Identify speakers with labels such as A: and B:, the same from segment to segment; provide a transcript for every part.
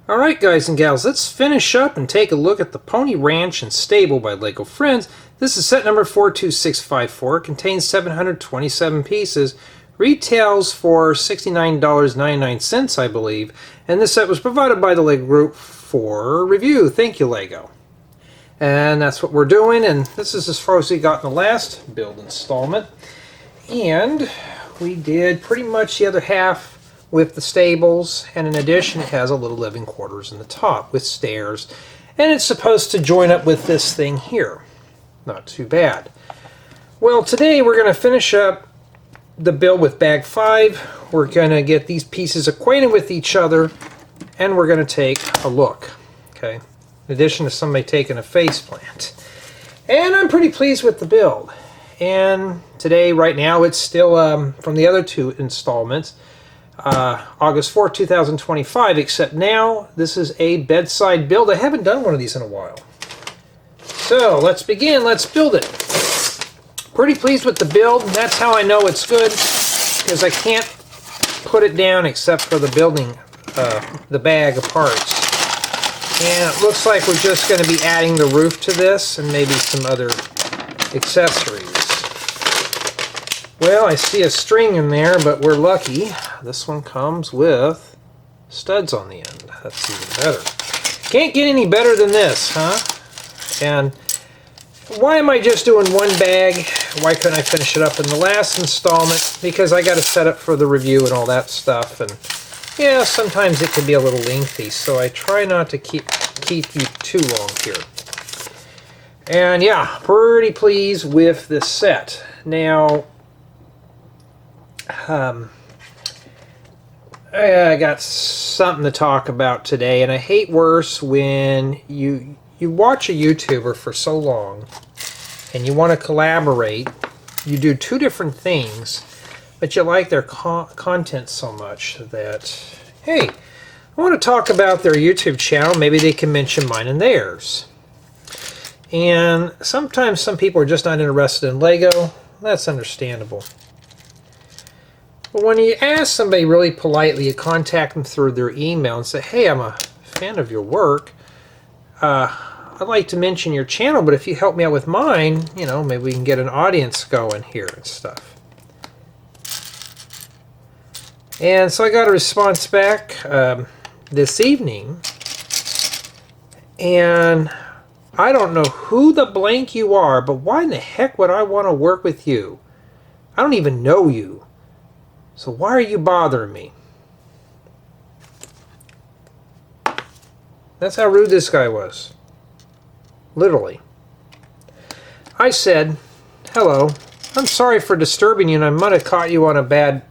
A: Alright guys and gals, let's finish up and take a look at the Pony Ranch and Stable by Lego Friends. This is set number 42654. It contains 727 pieces. Retails for $69.99, I believe. And this set was provided by the Lego Group for review. Thank you, Lego. And that's what we're doing, and this is as far as we got in the last build installment. And we did pretty much the other half with the stables, and in addition it has a little living quarters in the top with stairs, and it's supposed to join up with this thing here. Not too bad. Well, today we're going to finish up the build with bag 5. We're going to get these pieces acquainted with each other, and we're going to take a look. Okay, in addition to somebody taking a face plant. And I'm pretty pleased with the build. And today, right now, it's still from the other two installments. August 4th, 2025, except now this is a bedside build. I haven't done one of these in a while. So let's begin, let's build it. Pretty pleased with the build. That's how I know it's good, because I can't put it down except for the building, the bag of parts. And it looks like we're just going to be adding the roof to this and maybe some other accessories. Well, I see a string in there, but we're lucky. This one comes with studs on the end. That's even better. Can't get any better than this, huh? And why am I just doing one bag? Why couldn't I finish it up in the last installment? Because I got to set up for the review and all that stuff. And yeah, sometimes it can be a little lengthy, so I try not to keep you too long here. And yeah, pretty pleased with this set. Now, I got something to talk about today, and I hate worse when you watch a YouTuber for so long and you want to collaborate. You do two different things, but you like their content so much that, hey, I want to talk about their YouTube channel. Maybe they can mention mine and theirs. And sometimes some people are just not interested in Lego. That's understandable. But when you ask somebody really politely, you contact them through their email and say, hey, I'm a fan of your work. I'd like to mention your channel, but if you help me out with mine, you know, maybe we can get an audience going here and stuff. And so I got a response back this evening, and I don't know who the blank you are, but why in the heck would I want to work with you? I don't even know you. So why are you bothering me? That's how rude this guy was. Literally. I said, hello, I'm sorry for disturbing you, and I might have caught you on a bad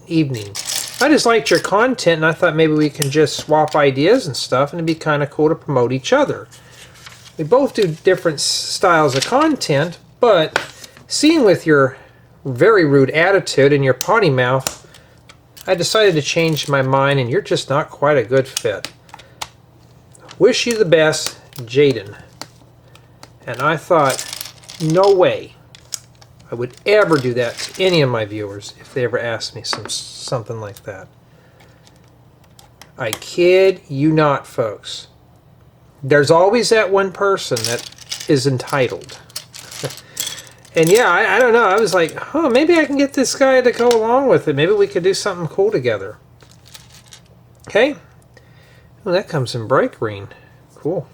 A: evening. I just liked your content, and I thought maybe we can just swap ideas and stuff, and it'd be kind of cool to promote each other. We both do different styles of content, but seeing with your very rude attitude and your potty mouth, I decided to change my mind, and you're just not quite a good fit. Wish you the best, Jaden. And I thought, no way I would ever do that to any of my viewers if they ever asked me something like that. I kid you not, folks. There's always that one person that is entitled. And yeah, I don't know. I was like, oh, maybe I can get this guy to go along with it. Maybe we could do something cool together. Okay. Well, that comes in bright green. Cool.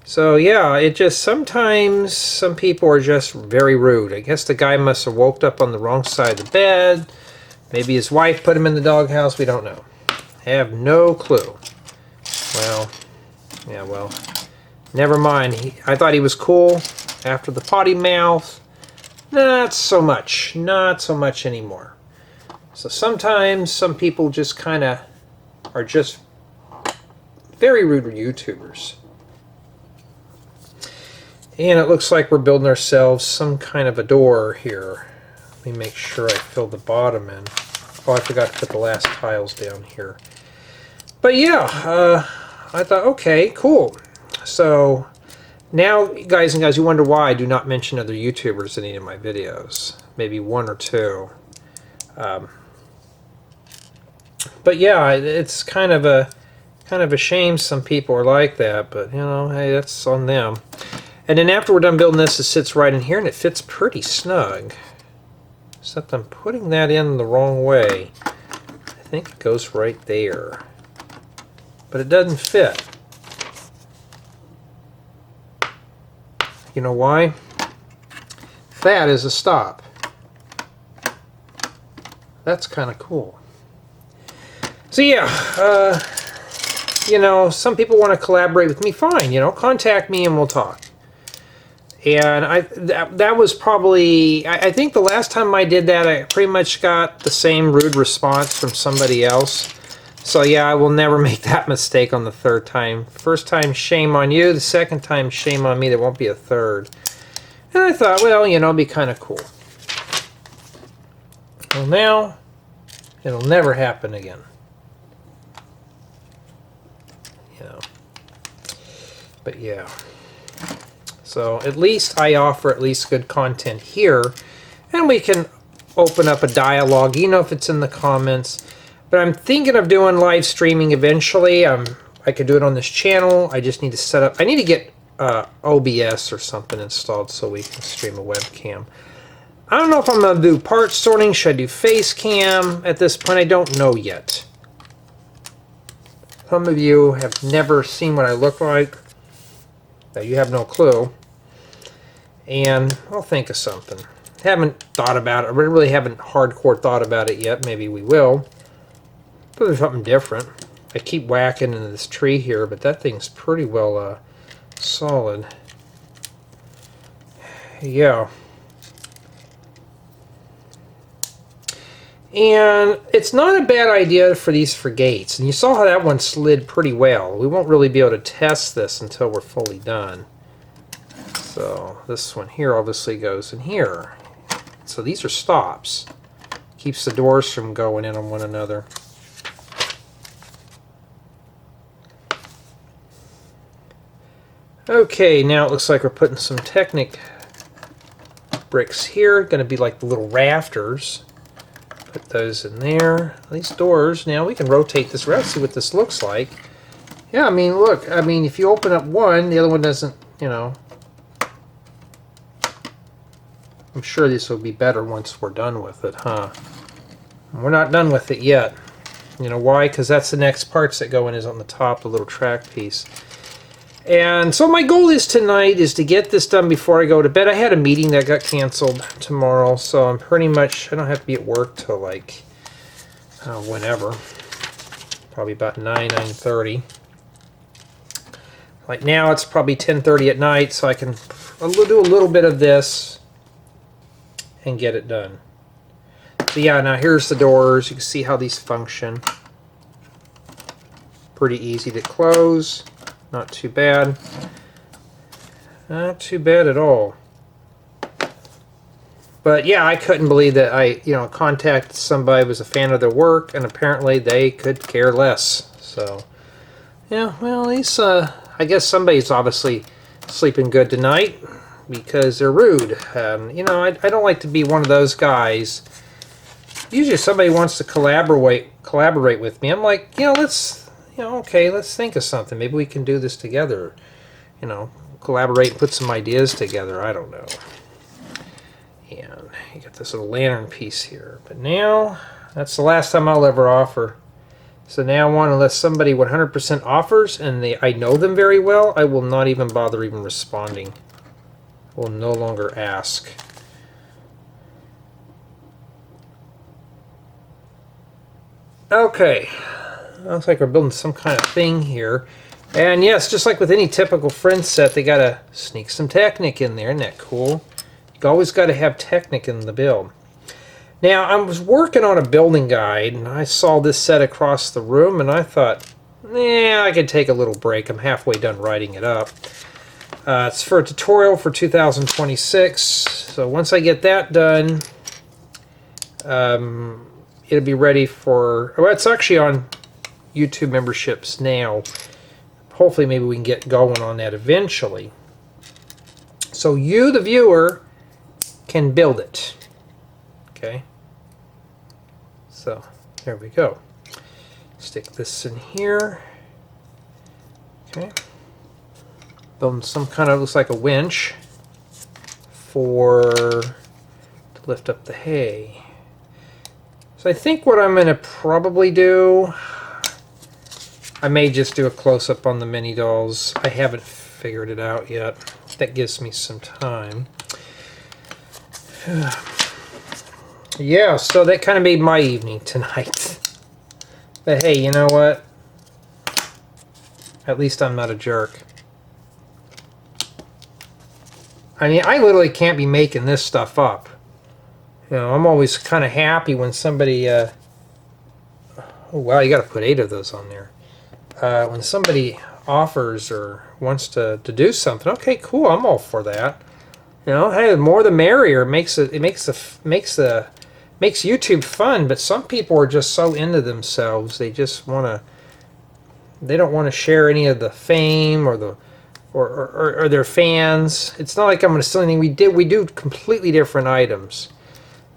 A: So yeah, it just sometimes some people are just very rude. I guess the guy must have woke up on the wrong side of the bed. Maybe his wife put him in the doghouse. We don't know. I have no clue. Well, yeah, well, never mind. I thought he was cool. After the potty mouth, not so much anymore. So sometimes some people just kind of are just very rude YouTubers. And it looks like we're building ourselves some kind of a door here. Let me make sure I fill the bottom in. Oh, I forgot to put the last tiles down here. But yeah, I thought, okay, cool. So now, guys and gals, you wonder why I do not mention other YouTubers in any of my videos. Maybe one or two. But yeah, it's kind of kind of a shame some people are like that, but you know, hey, that's on them. And then after we're done building this, it sits right in here and it fits pretty snug. Except I'm putting that in the wrong way. I think it goes right there. But it doesn't fit. You know why? That is a stop. That's kind of cool. So yeah, you know, some people want to collaborate with me. Fine, you know, contact me and we'll talk. And that was probably, I think the last time I did that, I pretty much got the same rude response from somebody else. So yeah, I will never make that mistake on the third time. First time, shame on you. The second time, shame on me. There won't be a third. And I thought, well, you know, it'd be kind of cool. Well, now, it'll never happen again. You know. But yeah. So at least I offer at least good content here. And we can open up a dialogue, you know, if it's in the comments. But I'm thinking of doing live streaming eventually. I could do it on this channel. I just need to set up, I need to get OBS or something installed so we can stream a webcam. I don't know if I'm going to do part sorting. Should I do face cam? At this point, I don't know yet. Some of you have never seen what I look like. You have no clue. And I'll think of something. Haven't thought about it. I really haven't hardcore thought about it yet. Maybe we will. But there's something different. I keep whacking into this tree here, but that thing's pretty well solid. Yeah. And it's not a bad idea for these for gates. And you saw how that one slid pretty well. We won't really be able to test this until we're fully done. So this one here obviously goes in here. So these are stops. Keeps the doors from going in on one another. Okay, now it looks like we're putting some Technic bricks here. Going to be like the little rafters. Put those in there. These doors, now we can rotate this around, see what this looks like. Yeah, I mean, look, I mean, if you open up one, the other one doesn't, you know. I'm sure this will be better once we're done with it, huh? We're not done with it yet. You know why? Because that's the next parts that go in is on the top, the little track piece. And so my goal is tonight is to get this done before I go to bed. I had a meeting that got canceled tomorrow, so I'm pretty much, I don't have to be at work till like, whenever. Probably about 9:30. Like now it's probably 10:30 at night, so I can do a little bit of this and get it done. So yeah, now here's the doors. You can see how these function. Pretty easy to close. Not too bad. Not too bad at all. But yeah, I couldn't believe that I, you know, contacted somebody who was a fan of their work, and apparently they could care less. So, yeah, well, at least, I guess somebody's obviously sleeping good tonight because they're rude. You know, I don't like to be one of those guys. Usually if somebody wants to collaborate with me, I'm like, you know, okay, let's think of something. Maybe we can do this together. You know, collaborate and put some ideas together. I don't know. And you got this little lantern piece here. But now, that's the last time I'll ever offer. So now on, unless somebody 100% offers and I know them very well, I will not even bother even responding. I will no longer ask. Okay. Looks like we're building some kind of thing here. And yes, just like with any typical friend set, they gotta sneak some Technic in there. Isn't that cool? You always gotta have Technic in the build. Now, I was working on a building guide, and I saw this set across the room, and I thought, I could take a little break. I'm halfway done writing it up. It's for a tutorial for 2026. So once I get that done, it'll be ready for... Well, it's actually on YouTube memberships now. Hopefully maybe we can get going on that eventually. So you, the viewer, can build it. Okay. So there we go. Stick this in here. Okay. Building some kind of, looks like a winch to lift up the hay. So I think what I'm going to probably do, I may just do a close-up on the mini dolls. I haven't figured it out yet. That gives me some time. Yeah, so that kind of made my evening tonight. But hey, you know what? At least I'm not a jerk. I mean, I literally can't be making this stuff up. You know, I'm always kind of happy when somebody... oh, wow, you got to put 8 of those on there. When somebody offers or wants to do something, okay, cool, I'm all for that. You know, hey, the more the merrier. It makes YouTube fun. But some people are just so into themselves, they just want to. They don't want to share any of the fame or the or their fans. It's not like I'm going to sell anything. We do completely different items.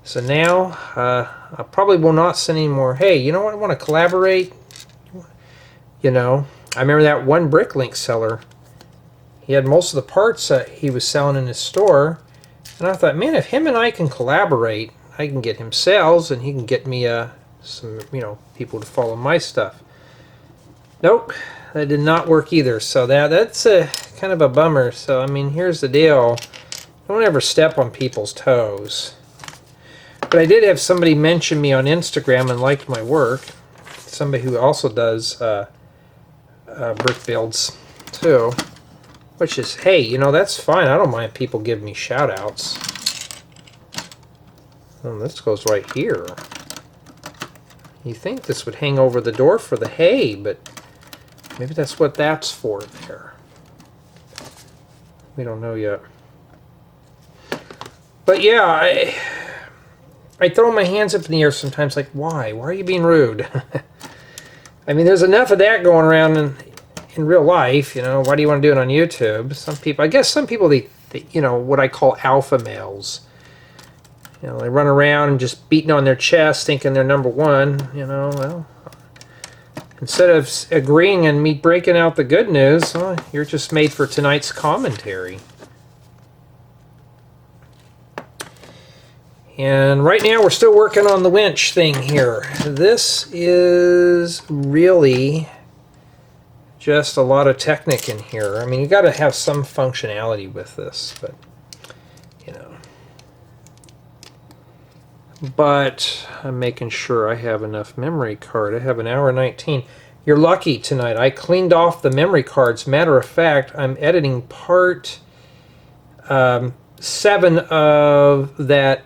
A: So now I probably will not send any more. Hey, you know what? I want to collaborate. You know, I remember that one Bricklink seller. He had most of the parts that he was selling in his store, and I thought, man, if him and I can collaborate, I can get him sales, and he can get me some, you know, people to follow my stuff. Nope, that did not work either. So that's a kind of a bummer. So I mean, here's the deal: don't ever step on people's toes. But I did have somebody mention me on Instagram and liked my work. Somebody who also does brick builds too. Which is, hey, you know, that's fine. I don't mind people giving me shout outs. Oh, this goes right here. You think this would hang over the door for the hay, but maybe that's what that's for there. We don't know yet. But yeah, I throw my hands up in the air sometimes like, why? Why are you being rude? I mean, there's enough of that going around in real life, you know. Why do you want to do it on YouTube? Some people, I guess some people, they you know, what I call alpha males. You know, they run around and just beating on their chest thinking they're number one, you know. Well, instead of agreeing and me breaking out the good news, well, you're just made for tonight's commentary. And right now we're still working on the winch thing here. This is really just a lot of technique in here. I mean, you got to have some functionality with this, but you know. But I'm making sure I have enough memory card. I have an hour 19. You're lucky tonight. I cleaned off the memory cards. Matter of fact, I'm editing part 7 of that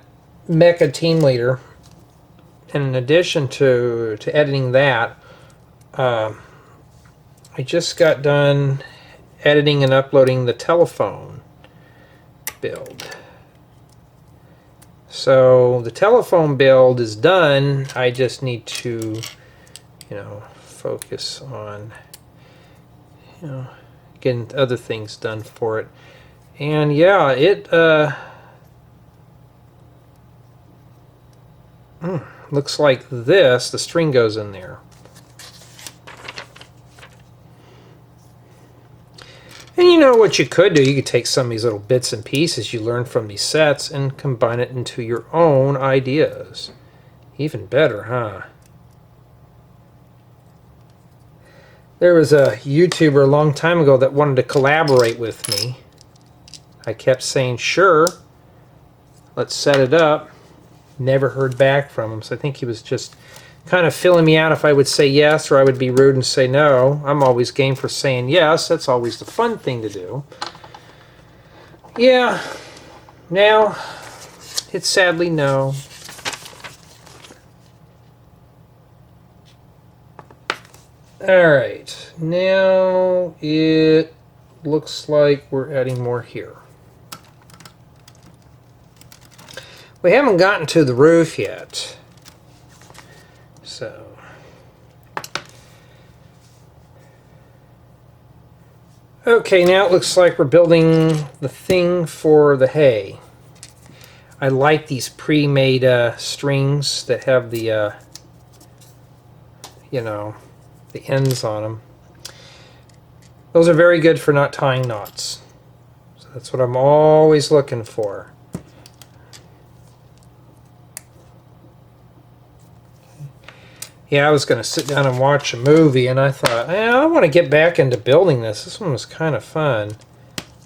A: Mecha Team Leader. And in addition to editing that, I just got done editing and uploading the telephone build. So the telephone build is done. I just need to, you know, focus on, you know, getting other things done for it. And yeah, it looks like this. The string goes in there. And you know what you could do? You could take some of these little bits and pieces you learn from these sets and combine it into your own ideas. Even better, huh? There was a YouTuber a long time ago that wanted to collaborate with me. I kept saying, sure, let's set it up. Never heard back from him, so I think he was just kind of filling me out if I would say yes or I would be rude and say no. I'm always game for saying yes. That's always the fun thing to do. Yeah, now it's sadly no. Alright, now it looks like we're adding more here. We haven't gotten to the roof yet. So, okay, now it looks like we're building the thing for the hay. I like these pre-made strings that have the, you know, the ends on them. Those are very good for not tying knots. So that's what I'm always looking for. Yeah, I was going to sit down and watch a movie, and I thought, I want to get back into building this. This one was kind of fun.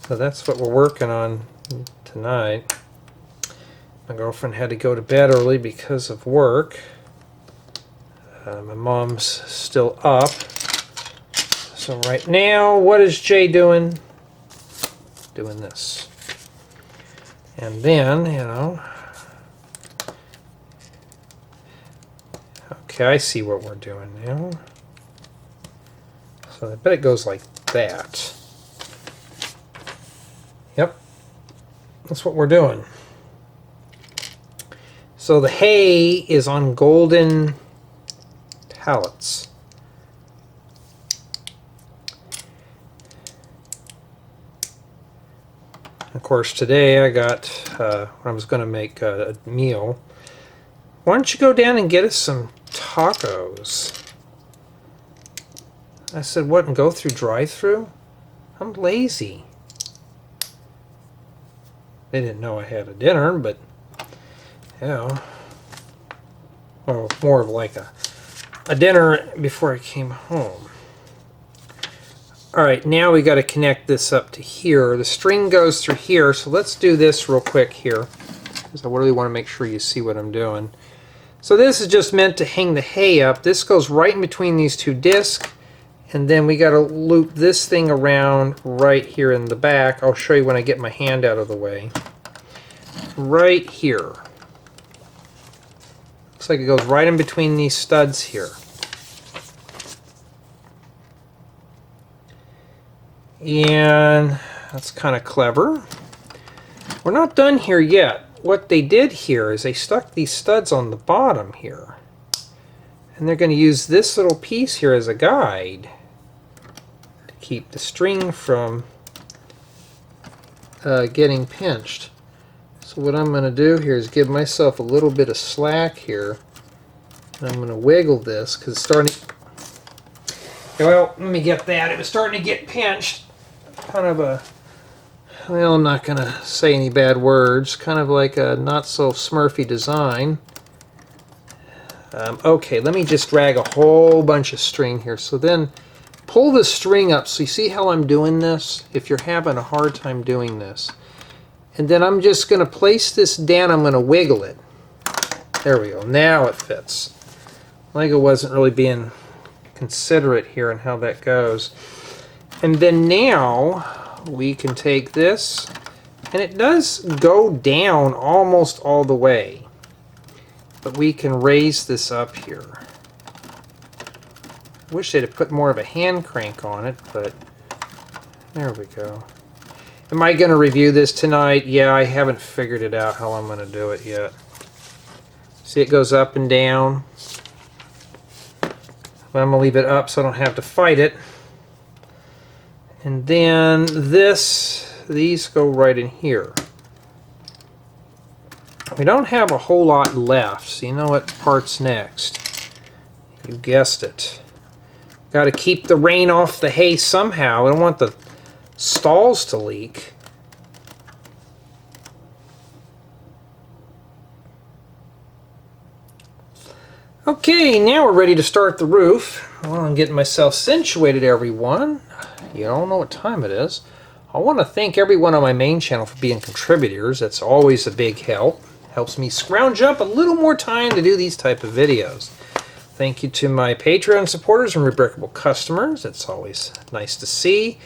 A: So that's what we're working on tonight. My girlfriend had to go to bed early because of work. My mom's still up. So right now, what is Jay doing? Doing this. And then, you know... Okay, I see what we're doing now. So I bet it goes like that. Yep. That's what we're doing. So the hay is on golden pallets. Of course, today I got, when I was going to make a meal, why don't you go down and get us some tacos? I said, what, and go through drive-thru? I'm lazy. They didn't know I had a dinner, but, you know, well, more of like a dinner before I came home. Alright, now we got to connect this up to here. The string goes through here, so let's do this real quick here, because I really want to make sure you see what I'm doing. So this is just meant to hang the hay up. This goes right in between these two discs, and then we got to loop this thing around right here in the back. I'll show you when I get my hand out of the way. Right here. Looks like it goes right in between these studs here. And that's kind of clever. We're not done here yet. What they did here is they stuck these studs on the bottom here. And they're going to use this little piece here as a guide to keep the string from getting pinched. So what I'm going to do here is give myself a little bit of slack here. And I'm going to wiggle this because it's starting to... Well, let me get that. It was starting to get pinched. Kind of a... Well, I'm not going to say any bad words. Kind of like a not-so-smurfy design. Okay, let me just drag a whole bunch of string here. So then pull the string up. So you see how I'm doing this? If you're having a hard time doing this. And then I'm just going to place this down. I'm going to wiggle it. There we go. Now it fits. Lego wasn't really being considerate here in how that goes. And then now we can take this, and it does go down almost all the way, but we can raise this up here. Wish they'd have put more of a hand crank on it, but there we go. Am I going to review this tonight? Yeah, I haven't figured it out how I'm going to do it yet. See, it goes up and down. But I'm going to leave it up so I don't have to fight it. And then these go right in here. We don't have a whole lot left, so you know what part's next. You guessed it. Got to keep the rain off the hay somehow. I don't want the stalls to leak. Okay, now we're ready to start the roof. Well, I'm getting myself situated, everyone. You don't know what time it is. I want to thank everyone on my main channel for being contributors. That's always a big help. Helps me scrounge up a little more time to do these type of videos. Thank you to my Patreon supporters and Rebrickable customers. It's always nice to see.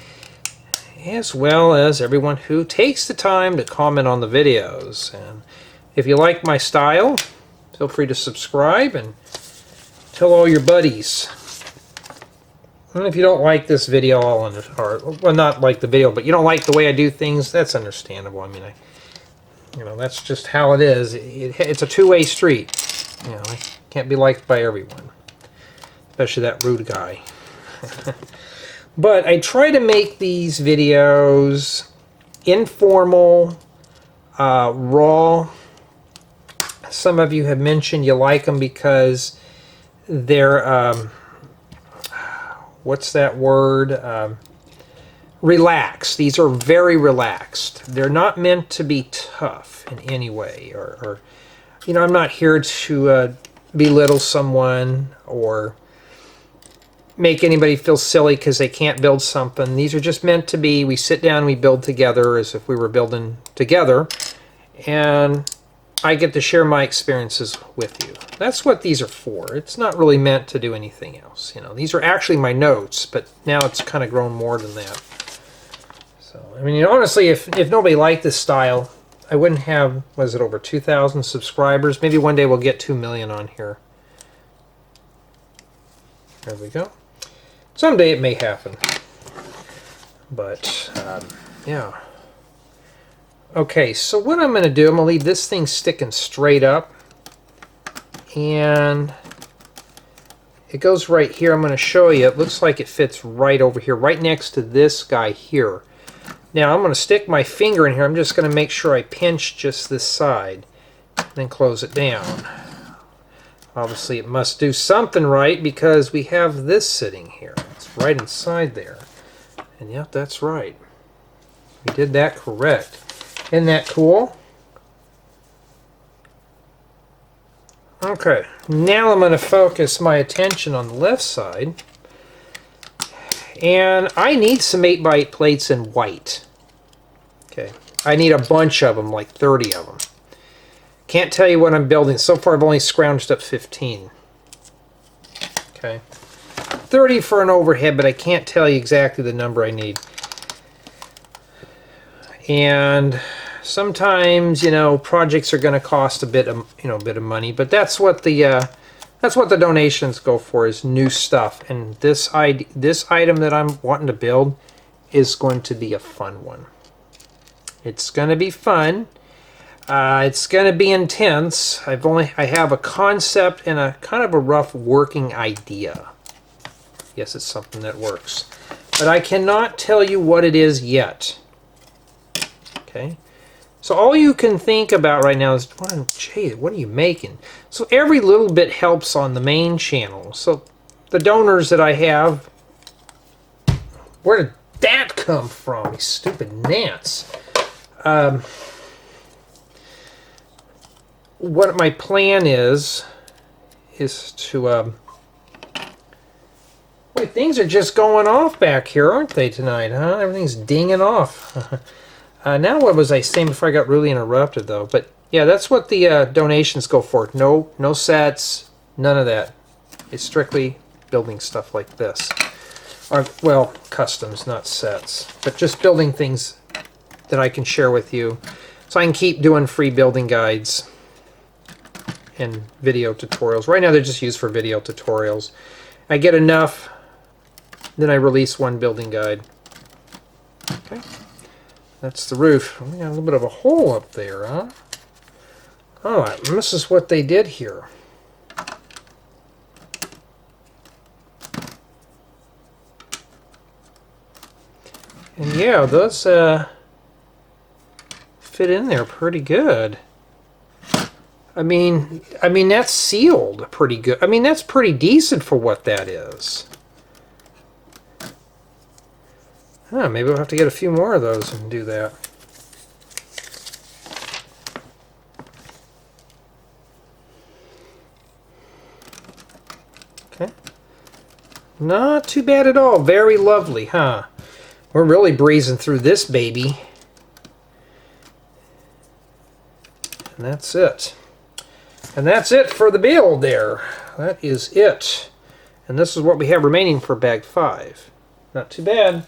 A: As well as everyone who takes the time to comment on the videos. And if you like my style, feel free to subscribe and tell all your buddies. And if you don't like this video, well, not like the video, but you don't like the way I do things, that's understandable. I mean, that's just how it is. It's a two-way street. I can't be liked by everyone, especially that rude guy. But I try to make these videos informal, raw. Some of you have mentioned you like them because they're, what's that word? relaxed. These are very relaxed. They're not meant to be tough in any way, or you know, I'm not here to belittle someone or make anybody feel silly because they can't build something. These are just meant to be, we sit down and we build together as if we were building together, and I get to share my experiences with you. That's what these are for. It's not really meant to do anything else. You know, these are actually my notes, but now it's kind of grown more than that. So, I mean, honestly, if nobody liked this style, I wouldn't have, was it over 2,000 subscribers? Maybe one day we'll get 2 million on here. There we go. Someday it may happen. But, yeah. Okay, so what I'm going to do, I'm going to leave this thing sticking straight up. And it goes right here. I'm going to show you. It looks like it fits right over here, right next to this guy here. Now I'm going to stick my finger in here. I'm just going to make sure I pinch just this side, then close it down. Obviously it must do something right because we have this sitting here. It's right inside there. And yep, that's right. We did that correct. Isn't that cool? Okay, now I'm going to focus my attention on the left side. And I need some 8x8 plates in white. Okay, I need a bunch of them, like 30 of them. Can't tell you what I'm building. So far I've only scrounged up 15. Okay, 30 for an overhead, but I can't tell you exactly the number I need. And sometimes, you know, projects are going to cost a bit of, you know, money, but that's what the donations go for, is new stuff. And this item that I'm wanting to build is going to be a fun one. It's going to be fun. It's going to be intense. I have a concept and a kind of a rough working idea. Yes, it's something that works, but I cannot tell you what it is yet. Okay. So all you can think about right now is, Jay, what are you making? So every little bit helps on the main channel. So the donors that I have, where did that come from? These stupid gnats. What my plan is to... Wait, things are just going off back here, aren't they, tonight, huh? Everything's dinging off. Now what was I saying before I got really interrupted, though? But yeah, that's what the donations go for. No sets, none of that. It's strictly building stuff like this. Or, well, customs, not sets. But just building things that I can share with you. So I can keep doing free building guides and video tutorials. Right now they're just used for video tutorials. I get enough, then I release one building guide. Okay. That's the roof. We got a little bit of a hole up there, huh? Oh, this is what they did here. And yeah, those fit in there pretty good. I mean that's sealed pretty good. I mean, that's pretty decent for what that is. Huh, maybe we'll have to get a few more of those and do that. Okay. Not too bad at all. Very lovely, huh? We're really breezing through this baby. And that's it. And that's it for the build there. That is it. And this is what we have remaining for bag 5. Not too bad.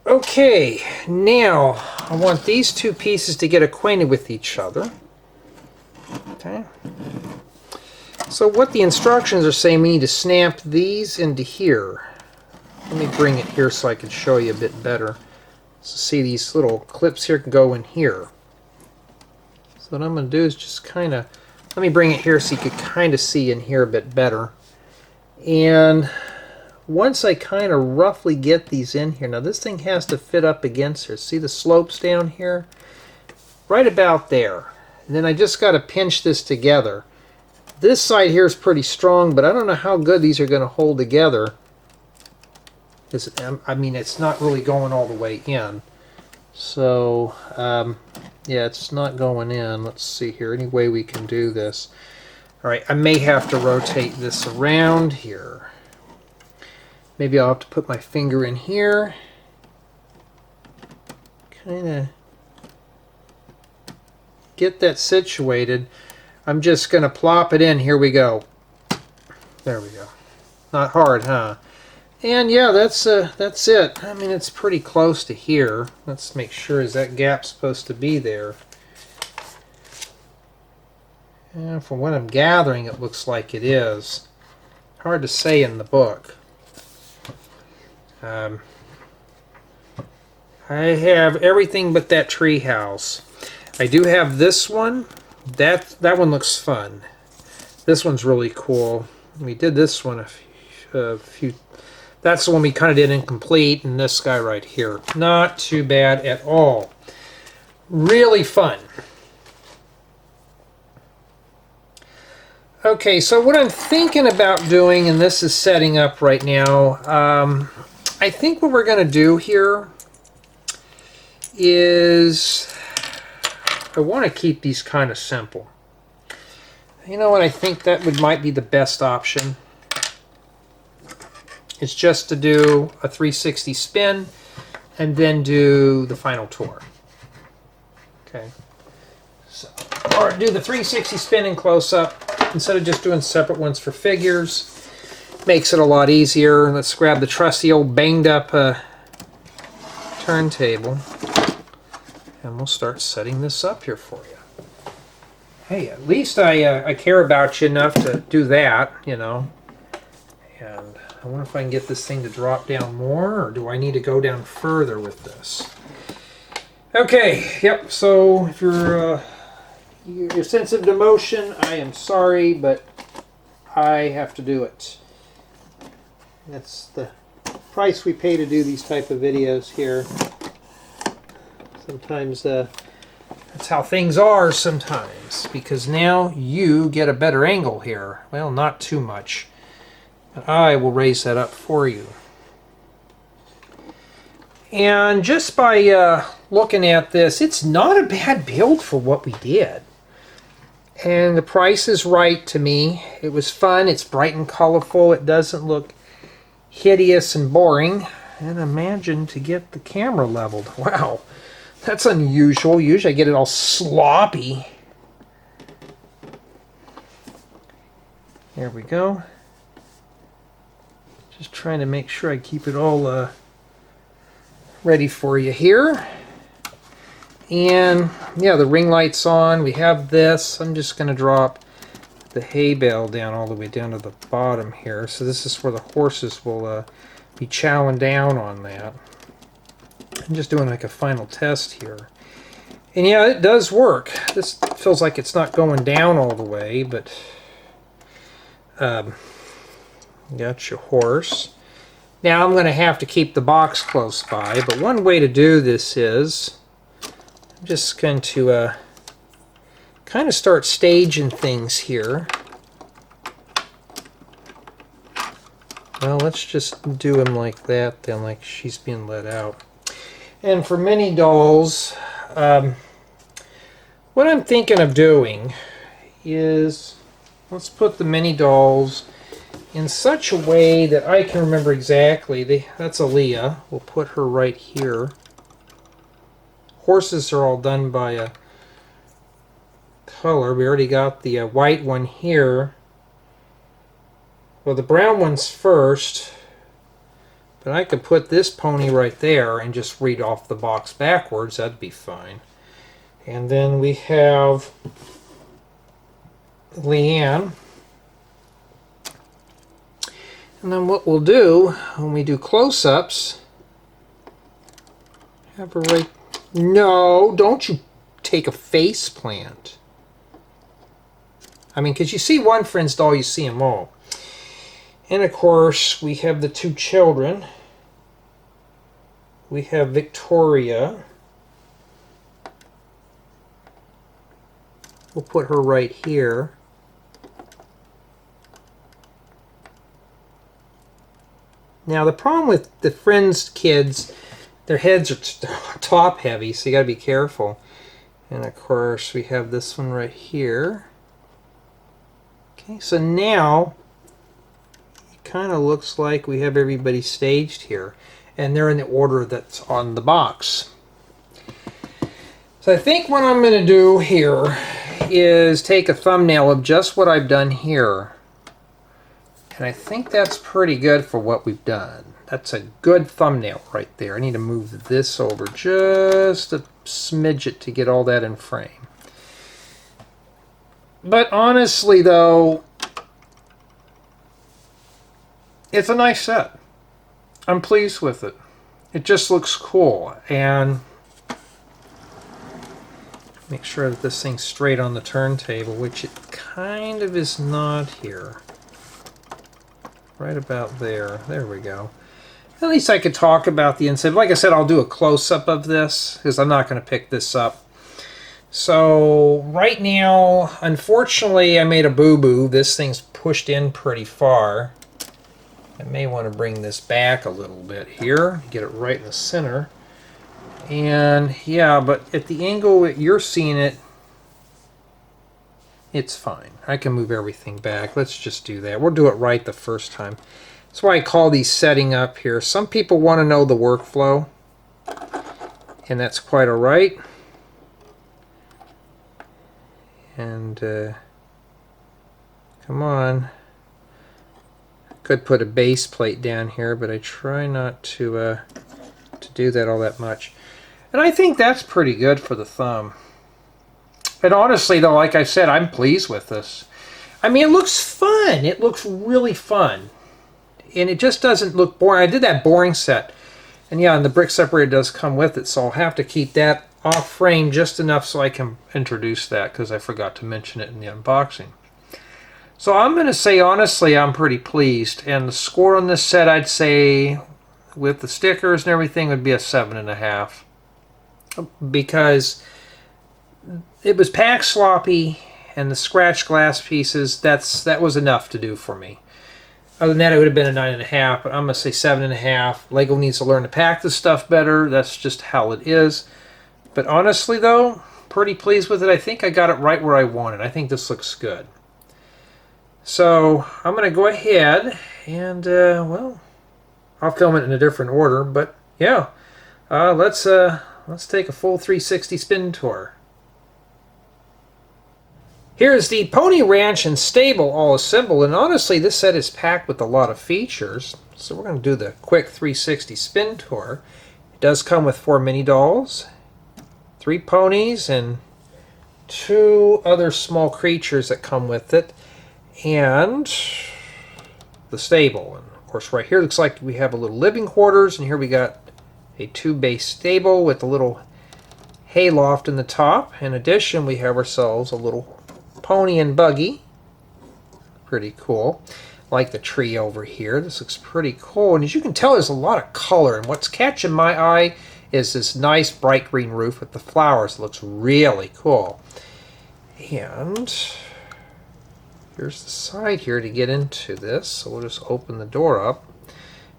A: Okay, now I want these two pieces to get acquainted with each other. Okay. So what the instructions are saying, we need to snap these into here. Let me bring it here so I can show you a bit better. So see, these little clips here can go in here. So what I'm going to do is just kind of, let me bring it here so you can kind of see in here a bit better. And once I kind of roughly get these in here, now this thing has to fit up against here. See the slopes down here? Right about there. And then I just got to pinch this together. This side here is pretty strong, but I don't know how good these are going to hold together I mean, it's not really going all the way in. So, yeah, it's not going in. Let's see here. Any way we can do this? All right, I may have to rotate this around here. Maybe I'll have to put my finger in here. Kind of get that situated. I'm just going to plop it in. Here we go. There we go. Not hard, huh? And yeah, that's it. I mean, it's pretty close to here. Let's make sure, is that gap supposed to be there? And from what I'm gathering, it looks like it is. Hard to say in the book. I have everything but that tree house. I do have this one. That one looks fun. This one's really cool. We did this one a few. That's the one we kind of did incomplete, and this guy right here. Not too bad at all. Really fun. Okay, so what I'm thinking about doing, and this is setting up right now, I think what we're going to do here is I want to keep these kind of simple. You know what? I think that might be the best option. It's just to do a 360 spin and then do the final tour. Okay. So, or do the 360 spin in close-up instead of just doing separate ones for figures. Makes it a lot easier. Let's grab the trusty old banged up turntable and we'll start setting this up here for you. Hey, at least I care about you enough to do that, you know. And I wonder if I can get this thing to drop down more, or do I need to go down further with this? Okay, yep, so if you're sensitive to motion, I am sorry, but I have to do it. That's the price we pay to do these type of videos here. Sometimes that's how things are sometimes, because now you get a better angle here. Well, not too much. But I will raise that up for you. And just by looking at this, it's not a bad build for what we did. And the price is right to me. It was fun. It's bright and colorful. It doesn't look hideous and boring. And imagine to get the camera leveled. Wow, that's unusual. Usually I get it all sloppy. There we go. Just trying to make sure I keep it all ready for you here. And yeah, the ring light's on. We have this. I'm just going to drop the hay bale down all the way down to the bottom here. So this is where the horses will be chowing down on that. I'm just doing like a final test here. And yeah, it does work. This feels like it's not going down all the way, but got your horse. Now I'm going to have to keep the box close by, but one way to do this is I'm just going to kind of start staging things here. Well, let's just do them like that then, like she's being let out. And for mini dolls, what I'm thinking of doing is, let's put the mini dolls in such a way that I can remember exactly. That's Aliya. We'll put her right here. Horses are all done by a color. We already got the white one here. Well, the brown one's first. But I could put this pony right there and just read off the box backwards. That'd be fine. And then we have Liann. And then what we'll do when we do close-ups, have her right... No, don't you take a face plant. I mean, because you see one friend's doll, you see them all. And of course, we have the two children. We have Victoria. We'll put her right here. Now the problem with the Friends kids, their heads are top heavy, so you got to be careful. And of course we have this one right here. Okay, so now it kind of looks like we have everybody staged here, and they're in the order that's on the box. So I think what I'm going to do here is take a thumbnail of just what I've done here. And I think that's pretty good for what we've done. That's a good thumbnail right there. I need to move this over just a smidget to get all that in frame. But honestly though, it's a nice set. I'm pleased with it. It just looks cool. And make sure that this thing's straight on the turntable, which it kind of is not here. Right about there. There we go. At least I could talk about the inside. Like I said, I'll do a close-up of this because I'm not going to pick this up. So right now, unfortunately, I made a boo-boo. This thing's pushed in pretty far. I may want to bring this back a little bit here. Get it right in the center. And yeah, but at the angle that you're seeing it, it's fine. I can move everything back. Let's just do that. We'll do it right the first time. That's why I call these setting up here. Some people want to know the workflow, and that's quite all right. And come on. Could put a base plate down here, but I try not to do that all that much. And I think that's pretty good for the thumb. And honestly, though, like I said, I'm pleased with this. I mean, it looks fun. It looks really fun. And it just doesn't look boring. I did that boring set. And yeah, and the Brick Separator does come with it, so I'll have to keep that off frame just enough so I can introduce that, because I forgot to mention it in the unboxing. So I'm going to say, honestly, I'm pretty pleased. And the score on this set, I'd say, with the stickers and everything, would be a 7.5. Because it was packed sloppy, and the scratch glass pieces, that was enough to do for me. Other than that, it would have been a 9.5, but I'm going to say 7.5. Lego needs to learn to pack this stuff better. That's just how it is. But honestly, though, pretty pleased with it. I think I got it right where I wanted. I think this looks good. So I'm going to go ahead and, well, I'll film it in a different order. But yeah, let's take a full 360 spin tour. Here's the Pony Ranch and Stable all assembled, and honestly this set is packed with a lot of features. So we're going to do the quick 360 spin tour. It does come with 4 mini dolls, 3 ponies, and 2 other small creatures that come with it, and the stable. And of course right here looks like we have a little living quarters, and here we got a 2-base stable with a little hay loft in the top. In addition, we have ourselves a little pony and buggy. Pretty cool. Like the tree over here. This looks pretty cool. And as you can tell, there's a lot of color. And what's catching my eye is this nice bright green roof with the flowers. It looks really cool. And here's the side here to get into this. So we'll just open the door up.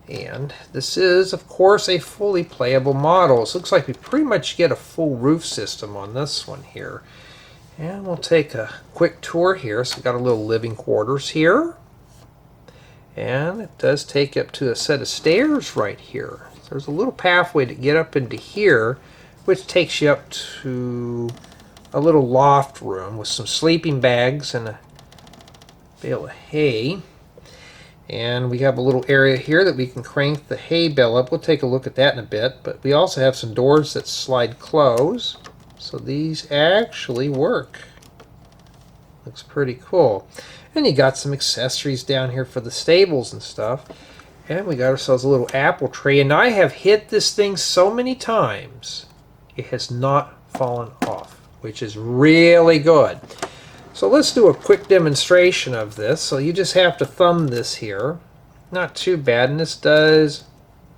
A: And this is, of course, a fully playable model. So it looks like we pretty much get a full roof system on this one here. And we'll take a quick tour here. So we've got a little living quarters here. And it does take up to a set of stairs right here. So there's a little pathway to get up into here, which takes you up to a little loft room with some sleeping bags and a bale of hay. And we have a little area here that we can crank the hay bale up. We'll take a look at that in a bit. But we also have some doors that slide close. So these actually work. Looks pretty cool. And you got some accessories down here for the stables and stuff. And we got ourselves a little apple tray. And I have hit this thing so many times, it has not fallen off, which is really good. So let's do a quick demonstration of this. So you just have to thumb this here. Not too bad. And this does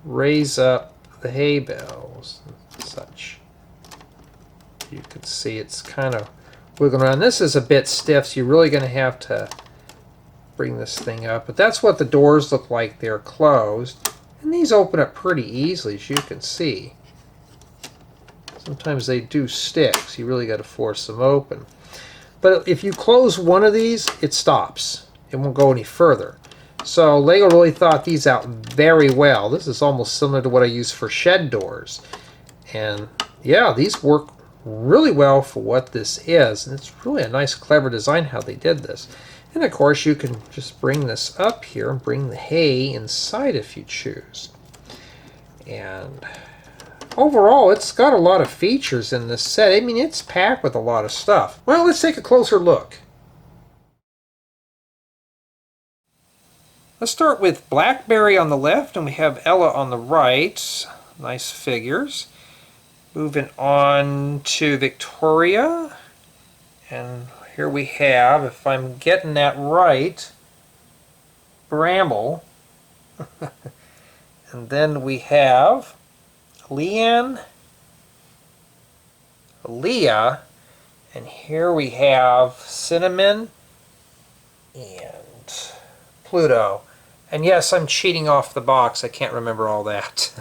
A: raise up the hay bales and such. You can see it's kind of wiggling around. This is a bit stiff, so you're really going to have to bring this thing up. But that's what the doors look like. They're closed. And these open up pretty easily, as you can see. Sometimes they do stick, so you really got to force them open. But if you close one of these, it stops. It won't go any further. So Lego really thought these out very well. This is almost similar to what I use for shed doors. And yeah, these work really well for what this is. And it's really a nice, clever design how they did this. And of course, you can just bring this up here and bring the hay inside if you choose. And overall, it's got a lot of features in this set. I mean, it's packed with a lot of stuff. Well, let's take a closer look. Let's start with Blackberry on the left, and we have Ella on the right. Nice figures. Moving on to Victoria. And here we have, if I'm getting that right, Bramble. And then we have Liann, Aliya, and here we have Cinnamon and Pluto. And yes, I'm cheating off the box. I can't remember all that.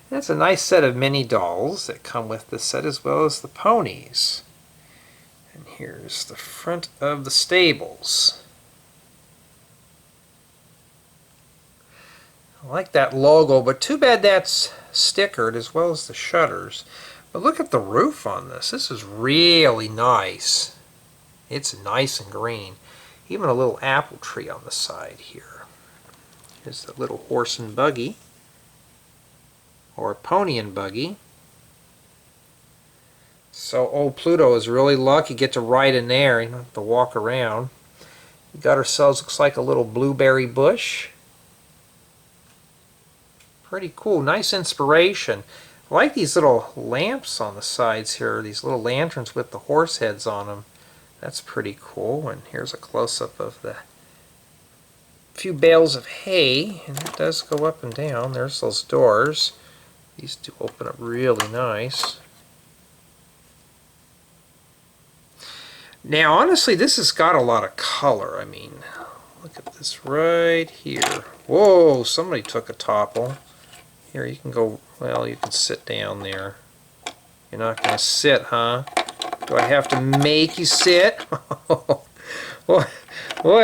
A: That's a nice set of mini dolls that come with this set, as well as the ponies. And here's the front of the stables. I like that logo, but too bad that's stickered, as well as the shutters. But look at the roof on this. This is really nice. It's nice and green. Even a little apple tree on the side here. Here's the little horse and buggy, or pony and buggy. So old Pluto is really lucky. Get to ride in there. You don't have to walk around. We got ourselves, looks like a little blueberry bush. Pretty cool. Nice inspiration. I like these little lamps on the sides here. These little lanterns with the horse heads on them. That's pretty cool. And here's a close-up of the few bales of hay, and it does go up and down. There's those doors. These do open up really nice. Now honestly, this has got a lot of color. I mean, look at this right here. Whoa, somebody took a topple. Here, you can go, well, you can sit down there. You're not going to sit, huh? Do I have to make you sit? Boy,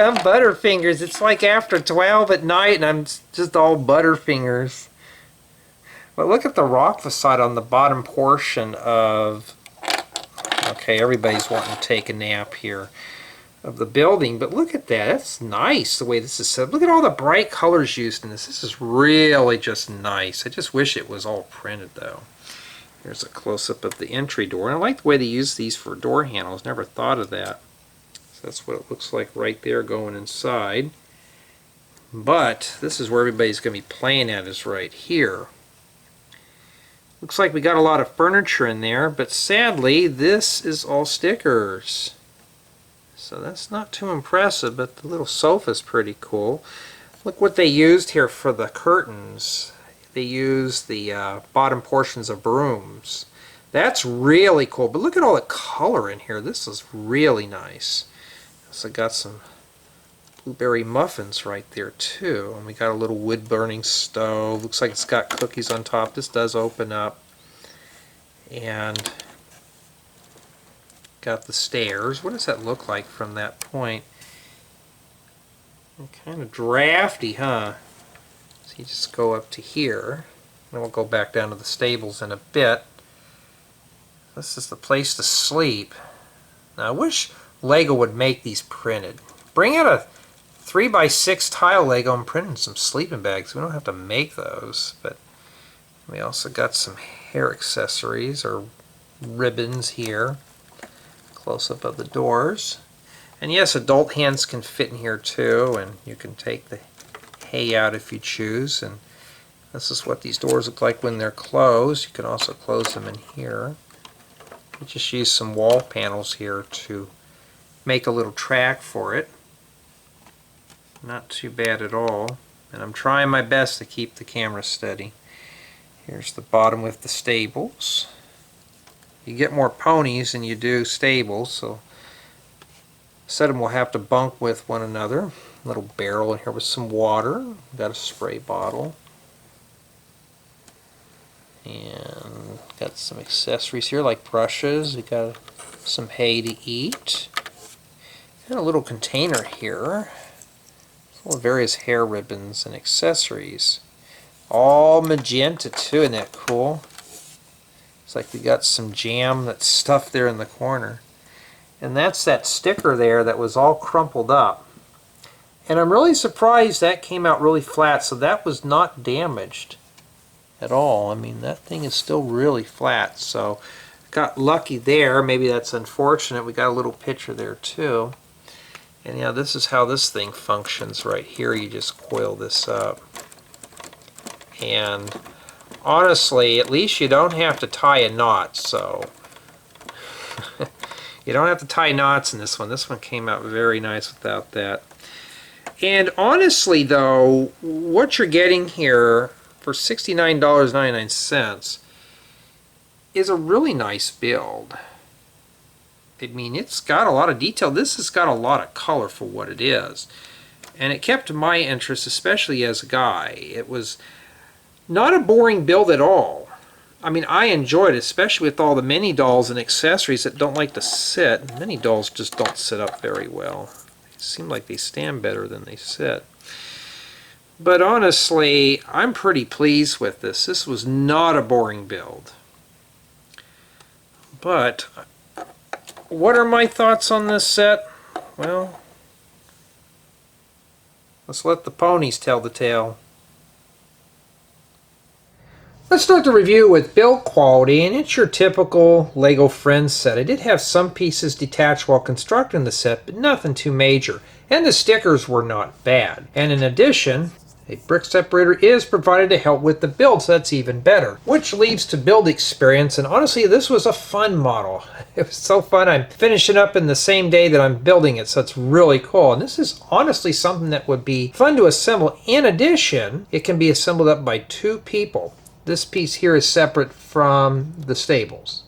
A: I'm Butterfingers. It's like after 12 at night and I'm just all Butterfingers. But look at the rock facade on the bottom portion of... Okay, everybody's wanting to take a nap here. Of the building, but look at that. That's nice the way this is set. Look at all the bright colors used in this. This is really just nice. I just wish it was all printed though. Here's a close-up of the entry door. And I like the way they use these for door handles. Never thought of that. So that's what it looks like right there going inside. But this is where everybody's going to be playing at, is right here. Looks like we got a lot of furniture in there, but sadly this is all stickers. So that's not too impressive, but the little sofa's pretty cool. Look what they used here for the curtains. They used the bottom portions of brooms. That's really cool, but look at all the color in here. This is really nice. So got some blueberry muffins right there too. And we got a little wood burning stove. Looks like it's got cookies on top. This does open up. And got the stairs. What does that look like from that point? Kind of drafty, huh? So you just go up to here. And we'll go back down to the stables in a bit. This is the place to sleep. Now I wish Lego would make these printed. Bring out a 3x6 tile Lego and print in some sleeping bags. We don't have to make those. But we also got some hair accessories or ribbons here. Close-up of the doors. And yes, adult hands can fit in here too, and you can take the hay out if you choose. And this is what these doors look like when they're closed. You can also close them in here. We just use some wall panels here to make a little track for it. Not too bad at all. And I'm trying my best to keep the camera steady. Here's the bottom with the stables. You get more ponies than you do stables, so a set of them will have to bunk with one another. A little barrel in here with some water. Got a spray bottle. And got some accessories here like brushes. We got some hay to eat. And a little container here full of various hair ribbons and accessories. All magenta too, isn't that cool? It's like we got some jam that's stuffed there in the corner. And that's that sticker there that was all crumpled up. And I'm really surprised that came out really flat, so that was not damaged at all. I mean, that thing is still really flat, so got lucky there. Maybe that's unfortunate. We got a little picture there too. And yeah, this is how this thing functions right here. You just coil this up. And honestly, at least you don't have to tie a knot, so you don't have to tie knots in this one. This one came out very nice without that. And honestly though, what you're getting here for $69.99 is a really nice build. I mean, it's got a lot of detail. This has got a lot of color for what it is. And it kept my interest, especially as a guy. It was not a boring build at all. I mean, I enjoyed it, especially with all the mini dolls and accessories that don't like to sit. Mini dolls just don't sit up very well. They seem like they stand better than they sit. But honestly, I'm pretty pleased with this. This was not a boring build. But what are my thoughts on this set? Well, let's let the ponies tell the tale. Let's start the review with build quality, and it's your typical LEGO Friends set. I did have some pieces detached while constructing the set, but nothing too major. And the stickers were not bad. And in addition, a brick separator is provided to help with the build, so that's even better. Which leads to build experience, and honestly, this was a fun model. It was so fun. I'm finishing up in the same day that I'm building it, so it's really cool. And this is honestly something that would be fun to assemble. In addition, it can be assembled up by 2 people. This piece here is separate from the stables.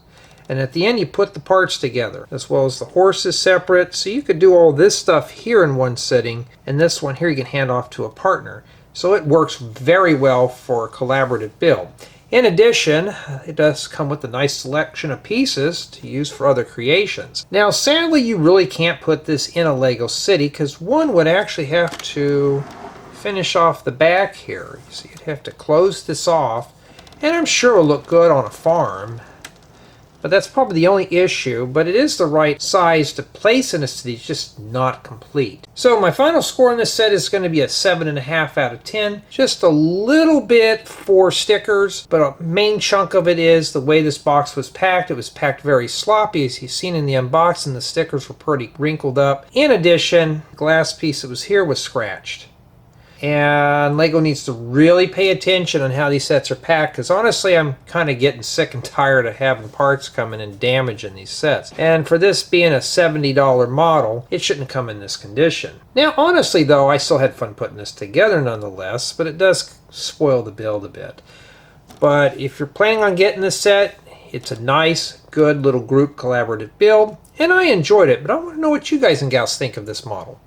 A: And at the end you put the parts together, as well as the horse is separate. So you could do all this stuff here in one sitting, and this one here you can hand off to a partner. So it works very well for a collaborative build. In addition, it does come with a nice selection of pieces to use for other creations. Now sadly you really can't put this in a Lego city, because one would actually have to finish off the back here. So you'd have to close this off. And I'm sure it'll look good on a farm, but that's probably the only issue. But it is the right size to place in a city, it's just not complete. So my final score on this set is going to be a 7.5 out of 10. Just a little bit for stickers, but a main chunk of it is the way this box was packed. It was packed very sloppy, as you've seen in the unboxing. The stickers were pretty wrinkled up. In addition, the glass piece that was here was scratched. And LEGO needs to really pay attention on how these sets are packed, because honestly I'm kind of getting sick and tired of having parts coming and damaging these sets. And for this being a $70 model, it shouldn't come in this condition. Now honestly though, I still had fun putting this together nonetheless, but it does spoil the build a bit. But if you're planning on getting this set, it's a nice, good little group collaborative build, and I enjoyed it. But I want to know what you guys and gals think of this model.